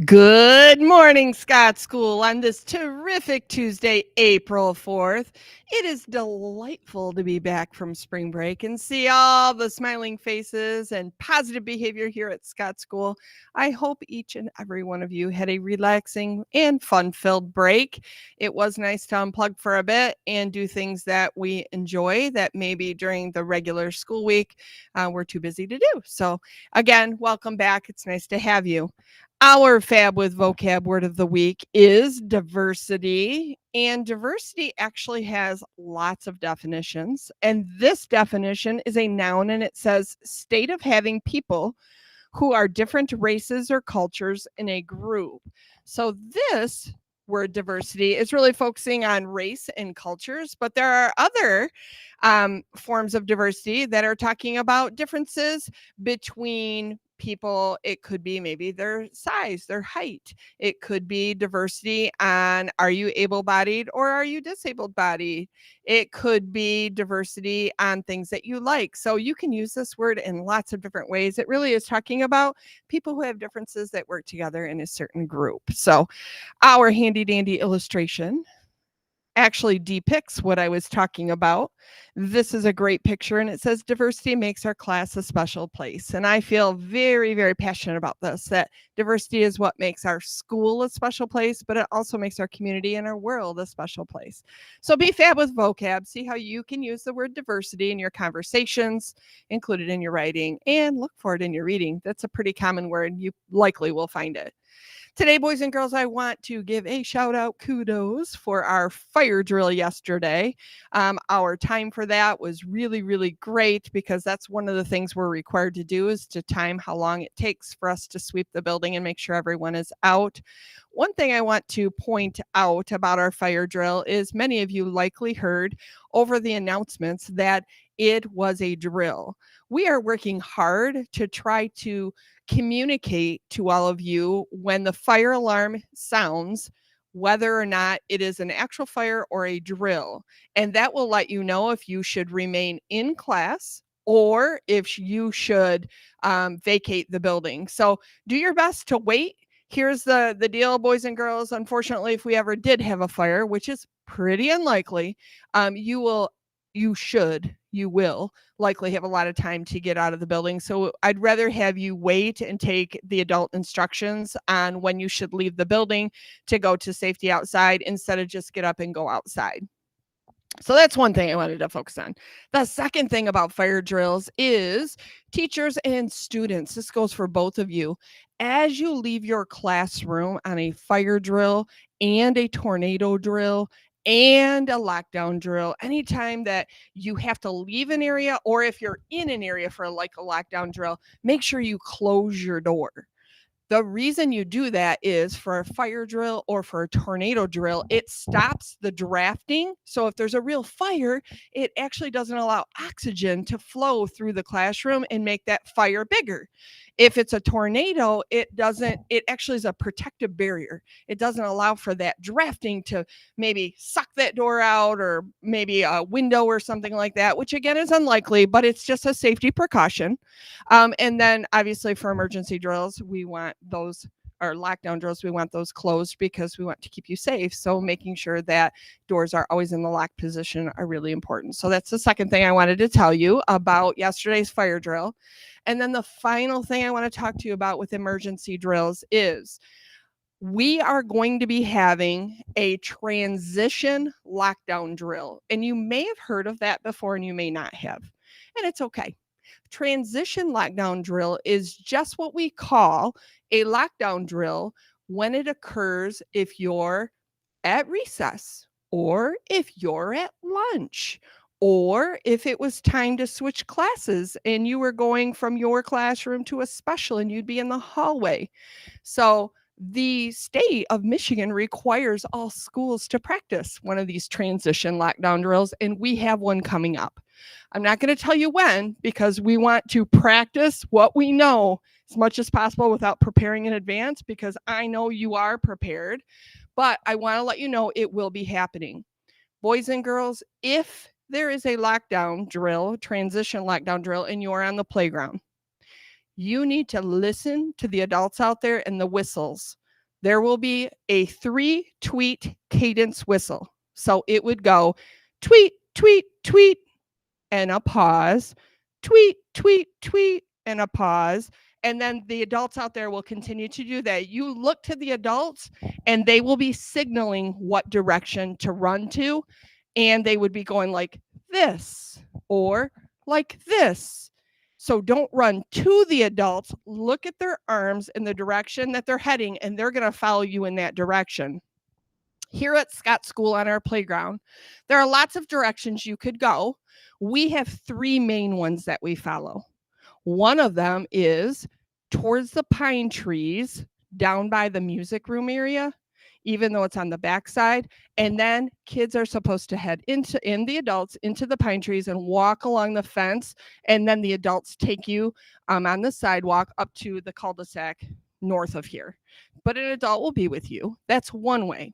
Good morning, Scott School, on this terrific Tuesday, April 4th. It is delightful to be back from spring break and see all the smiling faces and positive behavior here at Scott School. I hope each and every one of you had a relaxing and fun filled break. It was nice to unplug for a bit and do things that we enjoy that maybe during the regular school week we're too busy to do. So, again, welcome back. It's nice to have you. Our Fab with Vocab word of the week is diversity. And diversity actually has lots of definitions. And this definition is a noun and it says state of having people who are different races or cultures in a group. So this word diversity is really focusing on race and cultures, but there are other forms of diversity that are talking about differences between people. It could be maybe their size, their height. It could be diversity on are you able bodied or are you disabled bodied. It could be diversity on things that you like. So you can use this word in lots of different ways. It really is talking about people who have differences that work together in a certain group. So our handy dandy illustration actually depicts what I was talking about. This is a great picture and it says diversity makes our class a special place. And I feel very, very passionate about this, that diversity is what makes our school a special place, but it also makes our community and our world a special place. So be fab with vocab. See how you can use the word diversity in your conversations, include it in your writing, and look for it in your reading. That's a pretty common word. You likely will find it. Today, boys and girls, I want to give a shout out kudos for our fire drill yesterday. Our time for that was really, really great because that's one of the things we're required to do is to time how long it takes for us to sweep the building and make sure everyone is out. One thing I want to point out about our fire drill is many of you likely heard over the announcements that it was a drill. We are working hard to try to communicate to all of you when the fire alarm sounds whether or not it is an actual fire or a drill. And that will let you know if you should remain in class or if you should vacate the building. So do your best to wait. Here's the deal, boys and girls. Unfortunately, if we ever did have a fire, which is pretty unlikely, you will likely have a lot of time to get out of the building. So I'd rather have you wait and take the adult instructions on when you should leave the building to go to safety outside instead of just get up and go outside. So that's one thing I wanted to focus on. The second thing about fire drills is teachers and students. This goes for both of you. As you leave your classroom on a fire drill and a tornado drill and a lockdown drill, anytime that you have to leave an area or if you're in an area for like a lockdown drill, make sure you close your door. The reason you do that is for a fire drill or for a tornado drill, it stops the drafting. So if there's a real fire, it actually doesn't allow oxygen to flow through the classroom and make that fire bigger. If it's a tornado, it actually is a protective barrier. It doesn't allow for that drafting to maybe suck that door out or maybe a window or something like that, which again is unlikely, but it's just a safety precaution. And then obviously for emergency drills, we want those or lockdown drills, we want those closed because we want to keep you safe. So making sure that doors are always in the locked position are really important. So that's the second thing I wanted to tell you about yesterday's fire drill. And then the final thing I want to talk to you about with emergency drills is we are going to be having a transition lockdown drill. And you may have heard of that before and you may not have. And it's okay. Transition lockdown drill is just what we call a lockdown drill when it occurs if you're at recess or if you're at lunch or if it was time to switch classes and you were going from your classroom to a special and you'd be in the hallway. So the state of Michigan requires all schools to practice one of these transition lockdown drills, and we have one coming up. I'm not going to tell you when because we want to practice what we know as much as possible without preparing in advance because I know you are prepared, but I want to let you know it will be happening. Boys and girls, if there is a lockdown drill, transition lockdown drill, and you're on the playground, You need to listen to the adults out there and the whistles. There will be a 3-tweet cadence whistle. So it would go tweet, tweet, tweet, and a pause, tweet, tweet, tweet, and a pause. And then the adults out there will continue to do that. You look to the adults and they will be signaling what direction to run to. And they would be going like this or like this. So don't run to the adults. Look at their arms in the direction that they're heading, and they're going to follow you in that direction. Here at Scott School on our playground, there are lots of directions you could go. We have 3 main ones that we follow. One of them is towards the pine trees down by the music room area, even though it's on the backside. And then kids are supposed to head the adults into the pine trees and walk along the fence. And then the adults take you on the sidewalk up to the cul-de-sac north of here. But an adult will be with you. That's one way.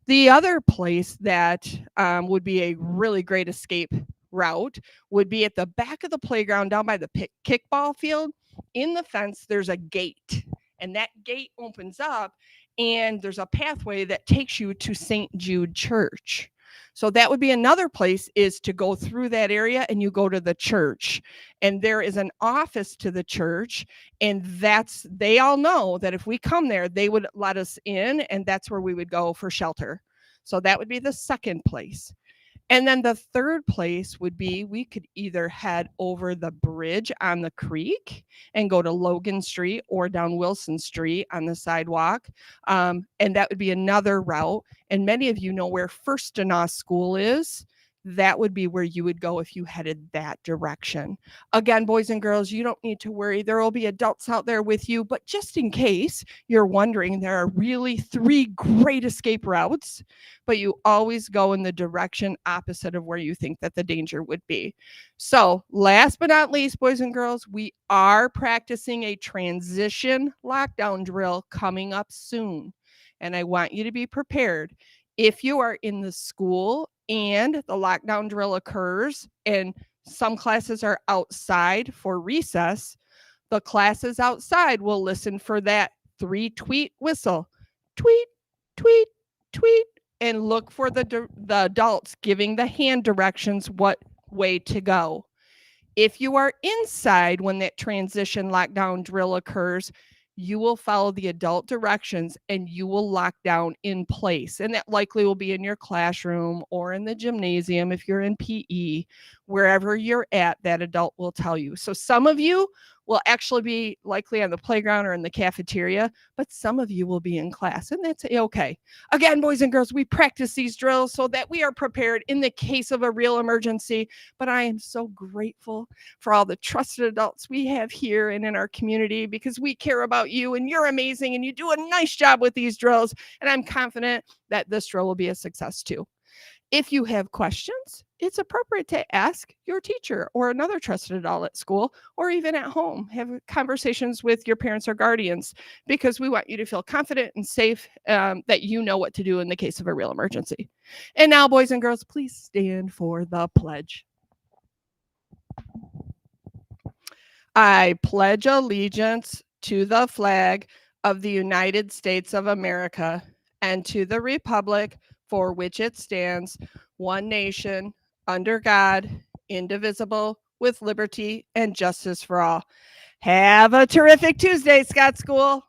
The other place that would be a really great escape route would be at the back of the playground down by the kickball field. In the fence, there's a gate, and that gate opens up, and there's a pathway that takes you to St. Jude Church. So that would be another place, is to go through that area and you go to the church. And there is an office to the church, and they all know that if we come there, they would let us in, and that's where we would go for shelter. So that would be the second place. And then the third place would be, we could either head over the bridge on the creek and go to Logan Street, or down Wilson Street on the sidewalk. And that would be another route. And many of you know where First-Denaw School is. That would be where you would go if you headed that direction. Again, boys and girls, you don't need to worry. There will be adults out there with you, but just in case you're wondering, there are really 3 great escape routes, but you always go in the direction opposite of where you think that the danger would be. So last but not least, boys and girls, we are practicing a transition lockdown drill coming up soon. And I want you to be prepared. If you are in the school and the lockdown drill occurs and some classes are outside for recess, the classes outside will listen for that 3-tweet whistle. Tweet, tweet, tweet, and look for the adults giving the hand directions what way to go. If you are inside when that transition lockdown drill occurs, you will follow the adult directions and you will lock down in place. And that likely will be in your classroom or in the gymnasium if you're in PE. Wherever you're at, that adult will tell you. So some of you will actually be likely on the playground or in the cafeteria, but some of you will be in class, and that's okay. Again, boys and girls, we practice these drills so that we are prepared in the case of a real emergency. But I am so grateful for all the trusted adults we have here and in our community, because we care about you and you're amazing and you do a nice job with these drills. And I'm confident that this drill will be a success too. If you have questions, it's appropriate to ask your teacher or another trusted adult at school, or even at home. Have conversations with your parents or guardians, because we want you to feel confident and safe, that you know what to do in the case of a real emergency. And now, boys and girls, please stand for the pledge. I pledge allegiance to the flag of the United States of America and to the republic for which it stands, one nation, under God, indivisible, with liberty and justice for all. Have a terrific Tuesday, Scott School.